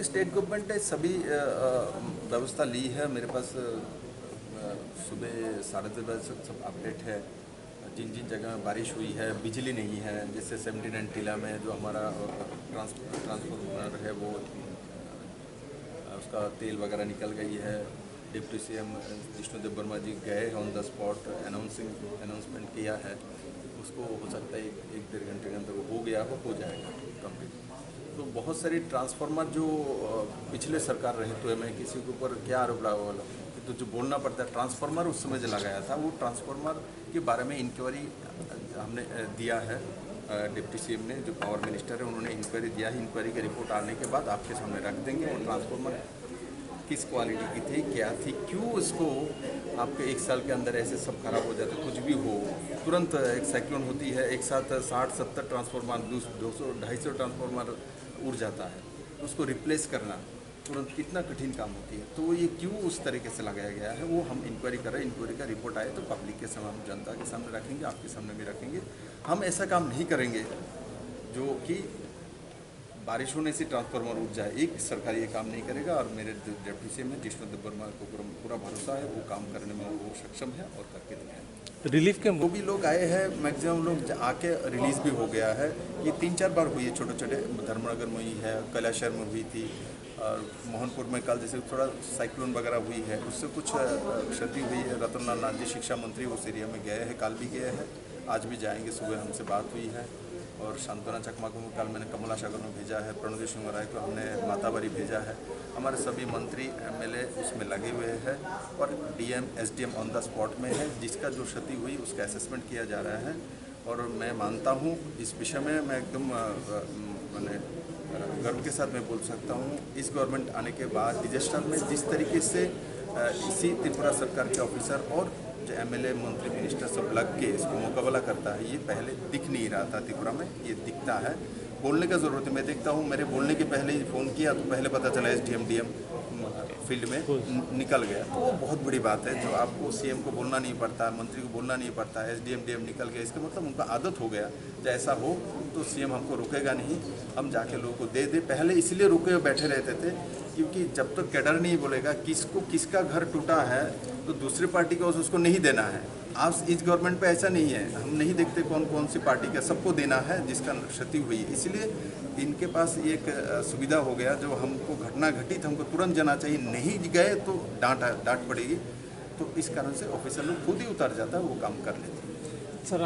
State government ने सभी व्यवस्था ली है। मेरे पास सुबह 2:30 बजे से सब अपडेट है। जिन जिन जगह में बारिश हुई है, बिजली नहीं है, जैसे 79 टीला में जो हमारा ट्रांसफार्मर है वो उसका तेल वगैरह निकल गई है। डिप्टी सीएम जिष्णुदेव वर्मा जी गए ऑन द स्पॉट अनाउंसमेंट किया है। उसको हो सकता है एक डेढ़ घंटे के अंदर हो गया हो जाएगा कंप्लीट। तो बहुत सारी ट्रांसफार्मर जो पिछले सरकार रहे तो मैं किसी के ऊपर क्या आरोप लगा वाला तो जो बोलना पड़ता है, ट्रांसफार्मर उस समय जो लगाया था वो ट्रांसफार्मर के बारे में इंक्वायरी हमने दिया है। डिप्टी सीएम ने जो पावर मिनिस्टर है उन्होंने इंक्वायरी दिया है। इंक्वायरी की रिपोर्ट आने के बाद आपके सामने रख देंगे। और ट्रांसफार्मर किस क्वालिटी की थी, क्या थी, क्यों इसको आपके 1 साल के अंदर ऐसे सब खराब हो जाते, कुछ भी हो तुरंत एक साइक्लोन होती है, एक साथ 60-70 ट्रांसफार्मर 200-250 ट्रांसफार्मर उड़ जाता है, तो उसको रिप्लेस करना तुरंत कितना कठिन काम होती है। तो ये क्यों उस तरीके से लगाया गया है वो हम इंक्वायरी कर रहे हैं। इंक्वायरी का रिपोर्ट आए तो पब्लिक के सामने, हम जनता के सामने रखेंगे, आपके सामने भी रखेंगे। हम ऐसा काम नहीं करेंगे जो कि बारिश होने से ट्रांसफार्मर उठ जाए। एक सरकार ये काम नहीं करेगा और मेरे डिप्टी सीएम है जिष्णुदेव वर्मा को पूरा भरोसा है, वो काम करने में वो सक्षम है और करके दिखाएंगे। रिलीफ के वो भी लोग आए हैं, मैक्सिमम लोग आके रिलीज़ भी हो गया है। ये 3-4 बार हुई है, छोटे छोटे धर्मनगर में हुई है, कैलाशहर में हुई थी और मोहनपुर में कल जैसे थोड़ा साइक्लोन वगैरह हुई है उससे कुछ क्षति हुई है। रतनलाल नाथ जी शिक्षा मंत्री उस एरिया में गए हैं, कल भी गए हैं, आज भी जाएंगे। सुबह हमसे बात हुई है। और शांतवना चकमा को कल मैंने कमला सागर में भेजा है, प्रणोदेव सिंह राय को हमने माताबारी भेजा है। हमारे सभी मंत्री एमएलए उसमें लगे हुए हैं और DM SDM on the spot में है। जिसका जो क्षति हुई उसका असेसमेंट किया जा रहा है। और मैं मानता हूँ इस विषय में मैं एकदम मैंने गर्व के साथ मैं बोल सकता हूँ, इस गवर्नमेंट आने के बाद डिजास्टर में जिस तरीके से इसी त्रिपुरा सरकार के ऑफिसर और जो एमएलए मंत्री मिनिस्टर सब लग के इसको मुकाबला करता है, ये पहले दिख नहीं रहा था त्रिपुरा में, ये दिखता है। बोलने का ज़रूरत है। मैं देखता हूँ मेरे बोलने के पहले ही फ़ोन किया तो पहले पता चला एसडीएम डीएम फील्ड में निकल गया। तो वो बहुत बड़ी बात है जो आपको सीएम को बोलना नहीं पड़ता, मंत्री को बोलना नहीं पड़ता, एसडीएम डीएम निकल गया। इसका मतलब उनका आदत हो गया, चाहे ऐसा हो तो सीएम हमको रुकेगा नहीं, हम जाके लोगों को दे दे। पहले इसलिए रुके बैठे रहते थे क्योंकि जब तक कैडर नहीं बोलेगा किसको किसका घर टूटा है तो दूसरी पार्टी को उसको नहीं देना है। आज इस गवर्नमेंट पे ऐसा नहीं है, हम नहीं देखते कौन कौन सी पार्टी का, सबको देना है जिसका क्षति हुई है। इसलिए इनके पास एक सुविधा हो गया, जो हमको घटना घटित हमको तुरंत जाना चाहिए, नहीं गए तो डांट पड़ेगी। तो इस कारण से ऑफिसर लोग खुद ही उतर जाता है, वो काम कर लेते हैं। सर